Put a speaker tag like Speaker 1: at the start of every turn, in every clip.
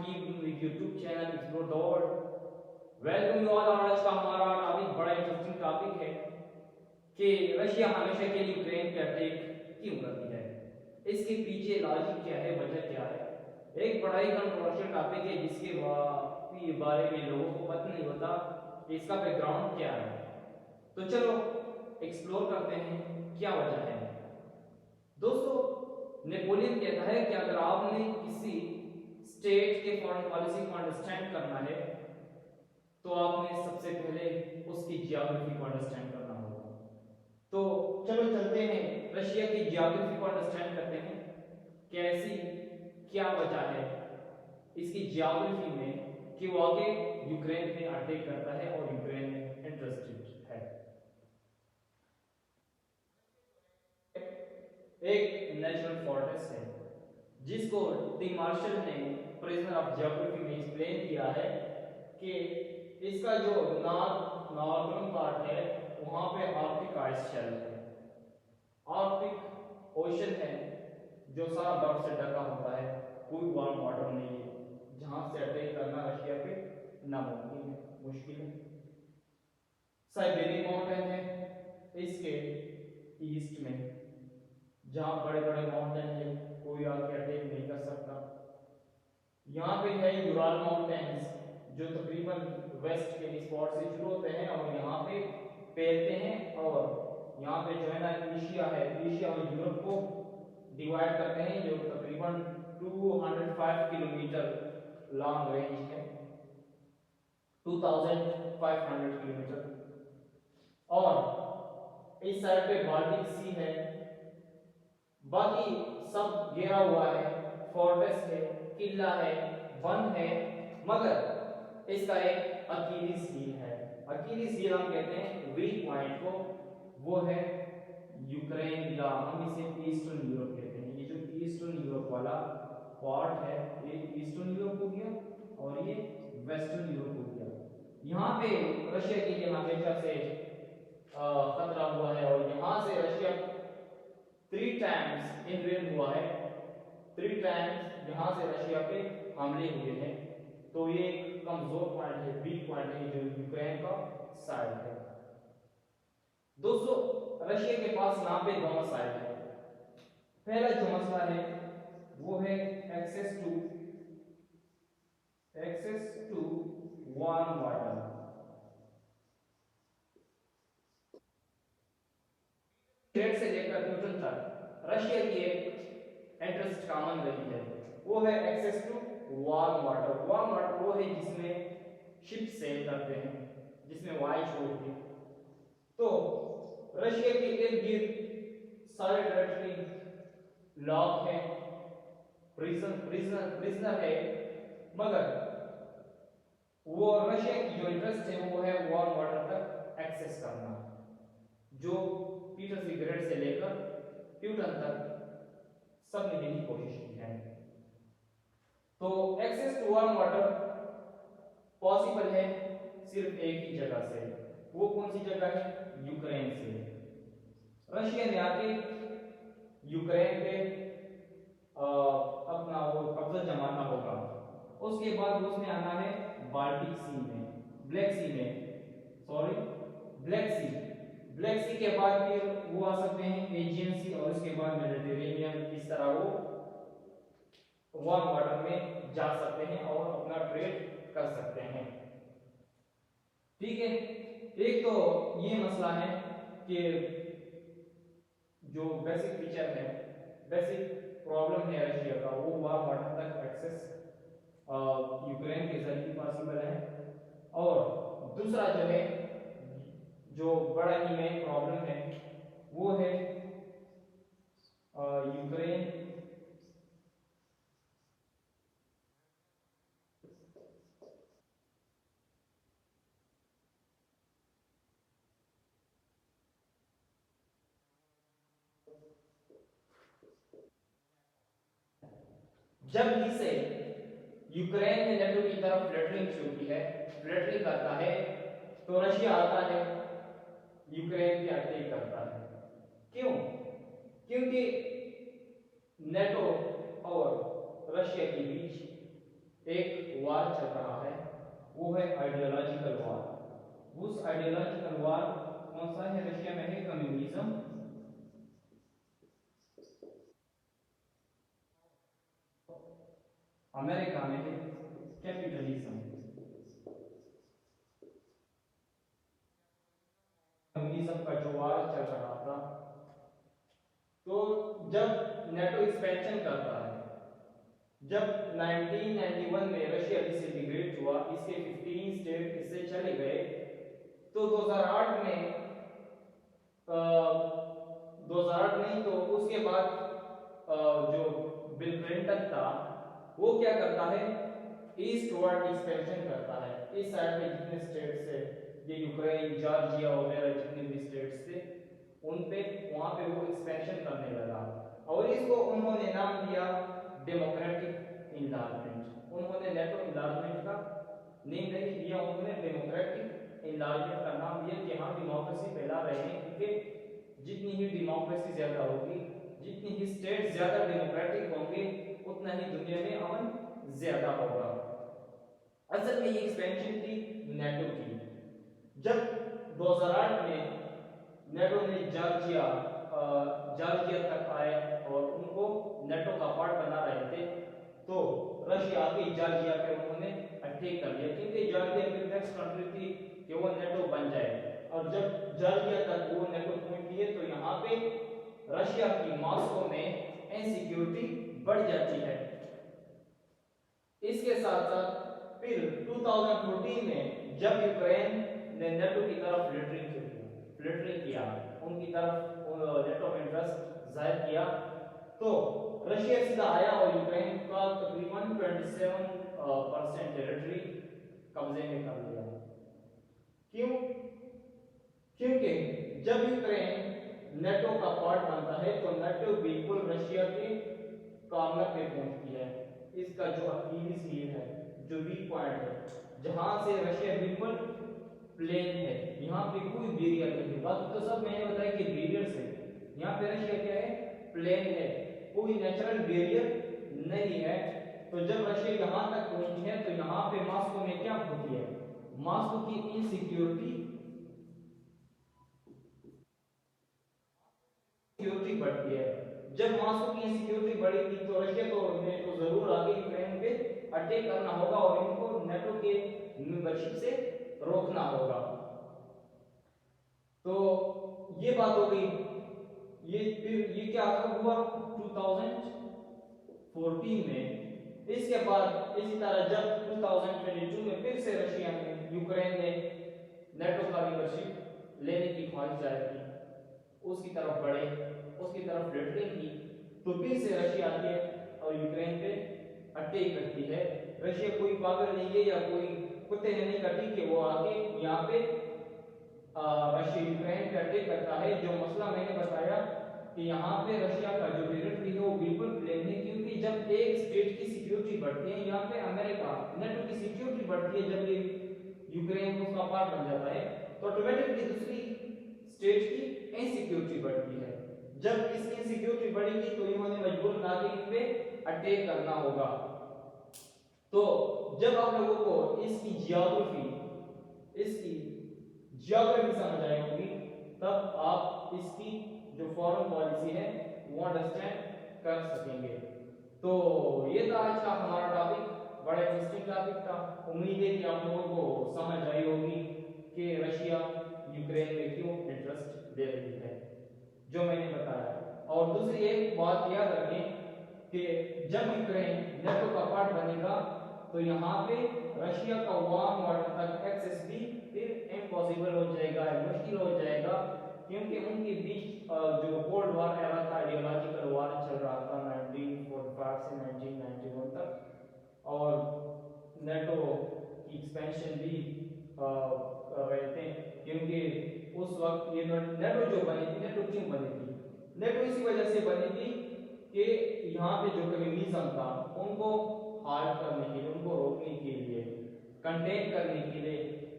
Speaker 1: keep with YouTube channel Explore the World। Welcome you all. आज का हमारा topic बड़ा इंटरेस्टिंग टॉपिक है कि रशिया हमेशा के लिए यूक्रेन पे अटैक क्यों करती है, इसके पीछे लॉजिक क्या है, वजह क्या है। एक बड़ा ही कंट्रोवर्शियल टॉपिक है जिसके बारे में लोगों को पता नहीं होता इसका बैकग्राउंड क्या है। तो चलो एक्सप्लोर करते हैं क्या वजह है। दोस्तों, नेपोलियन कहता है कि अगर आपने किसी स्टेट के फॉरेन पॉलिसी को अंडरस्टैंड करना है तो आपने सबसे पहले उसकी जियोग्राफी को अंडरस्टैंड करना होगा। तो चलो चलते हैं रशिया की जियोग्राफी को अंडरस्टैंड करते हैं, कैसी क्या वजह है इसकी जियोग्राफी में कि वो आगे यूक्रेन पे अटैक करता है और यूक्रेन में इंटरेस्टेड है। एक नेशनल फोर्ट्रेस है जिसको डी मार्शल ने प्रिजनर ऑफ जियोग्राफी में एक्सप्लेन किया है कि इसका जो नॉर्दर्न पार्ट है वहां पे आर्कटिक आइस शेल है, आर्कटिक ओशन है जो सारा बर्फ से ढका होता है, कोई वार्म वाटर नहीं है, जहां से अटैक करना रशिया पे नामुमकिन है, मुश्किल है। साइबेरियन माउंटेन है इसके ईस्ट में, जहां बड़े बड़े माउंटेन है, कोई आके अटैक नहीं कर सकता। यहाँ पे है यूराल माउंटेन्स जो तकरीबन वेस्ट के स्पॉट से शुरू होते हैं और यहाँ पे फैलते हैं और यहाँ पे जो है ना एशिया है, एशिया और यूरोप को डिवाइड करते हैं, जो तकरीबन 205 किलोमीटर लॉन्ग रेंज है, 2500 किलोमीटर। और इस साइड पे बाल्टिक सी है, बाकी सब घेरा हुआ है, फोर्ट्रेस है, किला है, वन है, मगर इसका एक अकीलीस हील है। अकीलीस हील हम कहते हैं वीक पॉइंट को, वो है यूक्रेन का, हम इसे ईस्टर्न यूरोप कहते हैं। ये जो ईस्टर्न यूरोप वाला पार्ट है ये ईस्टर्न यूरोप हो गया और ये वेस्टर्न यूरोप हो गया। यहाँ पे रशिया के लिए हमेशा से खतरा हुआ है और यहाँ से रशिया 3 टाइम्स इन्वेड हुआ है, 3 टाइम्स यहाँ से रशिया पे हमले हुए हैं। तो ये एक कमजोर पॉइंट है, वीक पॉइंट है जो यूक्रेन का साइड है। दोस्तों, रशिया के पास यहाँ पे दोनों साइड है। पहला जो मसला है वो है access to warm water. State से लेकर न्यूटन तक रशिया की एक इंटरेस्ट कॉमन रही है, वो है access to warm water. Warm water वो है जिसमें शिप सेल करते हैं, जिसमें वायु छोड़ती है। तो रशिया के इर्द गिर्द सारे टेरिटरी लॉक है, प्रिजनर है, मगर वो रशिया की जो इंटरेस्ट है वो है वार्म वाटर तक एक्सेस करना, जो पीटर्सबर्ग से लेकर ट्यूटन तक सबने यही कोशिश की है। तो access to warm water possible है सिर्फ एक ही जगह से, वो कौन सी जगह है? यूक्रेन से। रशिया ने आके यूक्रेन पे अपना वो कब्जा जमाना होगा, उसके बाद उसने आना है बाल्टिक सी में, ब्लैक सी में, सॉरी ब्लैक सी, ब्लैक सी के बाद फिर वो आ सकते हैं एजियन सी और उसके बाद मेडिटेरेनियन। इस तरह वो वार्म वाटर में जा सकते हैं और अपना ट्रेड कर सकते हैं। ठीक है, एक तो ये मसला है कि जो बेसिक फीचर है, बेसिक प्रॉब्लम है रशिया का, वो वार्म वाटर तक एक्सेस यूक्रेन के जरिए पॉसिबल है। और दूसरा जो है, जो बड़ा ही मेन प्रॉब्लम है वो है यूक्रेन जब ही से यूक्रेन ने नेटो की तरफ फ्लैटरिंग शुरू की है, फ्लैटरिंग करता है, तो रशिया आता है यूक्रेन पे अटैक करता है। क्यों? क्योंकि नेटो और रशिया के बीच एक वार चल रहा है, वो है आइडियोलॉजिकल वार। उस आइडियोलॉजिकल वार कौन सा है? रशिया में है कम्युनिज्म, अमेरिका में है कैपिटलिज्म। कम्युनिज्म का जो वार चल रहा था, तो जब नेटो एक्सपेंशन करता है, जब 1991 में रशिया डिसइंटीग्रेट हुआ, इसके 15 स्टेट इससे चले गए, तो 2008 में 2008 नहीं तो उसके बाद जो बिल क्लिंटन था वो क्या करता है? ईस्ट वर्ड एक्सपेंशन करता है। इस साइड में जितने स्टेट्स है, ये यूक्रेन, जॉर्जिया वगैरह जितने भी स्टेट्स थे, उन पे वहां पे वो एक्सपेंशन करने लगा और इसको उन्होंने नाम दिया डेमोक्रेटिक इनलार्जमेंट। उन्होंने नेटो इनलार्जमेंट का नेम नहीं दिया, उन्होंने डेमोक्रेटिक इनलार्जमेंट का नाम दिया कि हम डेमोक्रेसी फैला रहे हैं, क्योंकि जितनी ही डेमोक्रेसी ज्यादा होगी, जितनी ही स्टेट ज्यादा डेमोक्रेटिक होंगे, उतना ही दुनिया में अमन ज्यादा होगा। असल में ये एक्सपेंशन थी नेटो की। जब 2008 में नेटो ने जॉर्जिया तक आए और उनको नेटो का पार्ट बना रहे थे, तो रशिया आके जॉर्जिया पे उन्होंने अटैक कर लिया, क्योंकि जॉर्जिया की नेक्स्ट कंट्री थी कि वो नेटो बन जाए। और जब जॉर्जिया तक वो नेटो पहुंच लिए, तो यहाँ पे रशिया की मॉस्को में इनसिक्योरिटी बढ़ जाती है। इसके साथ साथ फिर 2014 में जब यूक्रेन ने नेटो की तरफ फ्लिटरिंग किया, उनकी तरफ नेटो में इंटरेस्ट जाहिर किया, तो रशिया सीधा आया और यूक्रेन का तकरीबन 27% टेरिटरी कब्जे में कर लिया। क्यों? क्योंकि जब यूक्रेन नेटो का पार्ट बनता है, तो नेटो बिल्कुल रशिया के कॉर्नर पे पहुंचती है। इसका जो अकीलीस हील है, जो वीक पॉइंट है, जहां से रशिया बिल्कुल प्लेन है, यहाँ पे कोई बैरियर नहीं। बाकी तो सब मैंने बताया कि बैरियर्स है, यहाँ पे रशिया क्या है? प्लेन है, कोई नेचुरल बैरियर नहीं है। तो जब रशिया यहाँ तक पहुंची है, तो यहाँ पे मॉस्को में क्या होती है? मॉस्को की इनसिक्योरिटी बढ़ती है। जब मॉस्को की इनसिक्योरिटी बढ़ेगी, तो रशिया तो जरूर आगे यूक्रेन पे अटैक करना होगा और इनको नेटो के मेंबरशिप से रोकना होगा। तो ये बात हो गई। फिर ये क्या हुआ 2014 में। इसके बाद इसी तरह जब 2022 में फिर से रशिया ने, यूक्रेन ने नेटो का मेंबरशिप लेने की ख्वाहिश जाहिर की, उसकी तरफ बढ़े, उसकी तरफ फ्लिटरिंग की, तो फिर से रशिया आती है और यूक्रेन पे अटैक करती है। रशिया कोई पागल नहीं है या कोई कुत्ते ने नहीं काटी कि वो आके यहाँ पे रशिया यूक्रेन पे अटैक करता है। जो मसला मैंने बताया कि यहाँ पे रशिया का जो टेरिटरी है वो बिल्कुल प्लेन है, क्योंकि जब एक स्टेट की सिक्योरिटी बढ़ती है, यहाँ पे अमेरिका नेटो की सिक्योरिटी बढ़ती है, जब ये यूक्रेन उसका पार्ट बन जाता है, तो ऑटोमेटिकली दूसरी स्टेट की इनसिक्योरिटी बढ़ती है। जब इसकी इनसिक्योरिटी बढ़ेगी, तो इन्होंने मजबूर नाके इन पे अटैक करना होगा। तो जब आप लोगों को इसकी जियोग्राफी समझ आई होगी, तब आप इसकी जो फॉरेन पॉलिसी है वो अंडरस्टैंड कर सकेंगे। तो ये था आज का हमारा टॉपिक, बड़ा इंटरेस्टिंग टॉपिक था। उम्मीद है कि आप लोगों को समझ आई होगी कि रशिया यूक्रेन में क्यों इंटरेस्ट दे रही है, जो मैंने बताया। और दूसरी एक बात याद रखें कि जब यूक्रेन नेटो का पार्ट बनेगा, तो यहाँ पे रशिया का वार्म वाटर तक एक्सेस भी फिर इम्पॉसिबल हो जाएगा, मुश्किल हो जाएगा, क्योंकि उनके बीच जो कोल्ड वॉर एरा था, आइडियोलॉजिकल वॉर चल रहा था 1945 से 1991 तक, और नेटो की एक्सपेंशन भी कर रहे थे, क्योंकि उस वक्त ये नेटो जो बनी थी, नेटो क्यों बनी थी? नेटो इसी वजह से बनी थी कि यहाँ पे जो कम्युनिज्म था उनको हार्ड करने के लिए, उनको रोकने के लिए, कंटेन करने के लिए,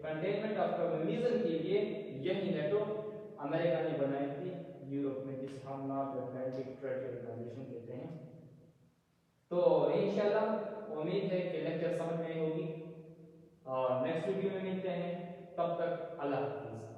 Speaker 1: कंटेनमेंट ऑफ कम्युनिज्म के लिए यही नेटो अमेरिका ने बनाई थी यूरोप में, जिसे हम नॉर्थ अटलांटिक ट्रेड ऑर्गेनाइजेशन कहते हैं। तो इंशाल्लाह उम्मीद है कि लेक्चर समझ में आई होगी और नेक्स्ट वीडियो में मिलते हैं। तब तक अल्लाह हाफिज।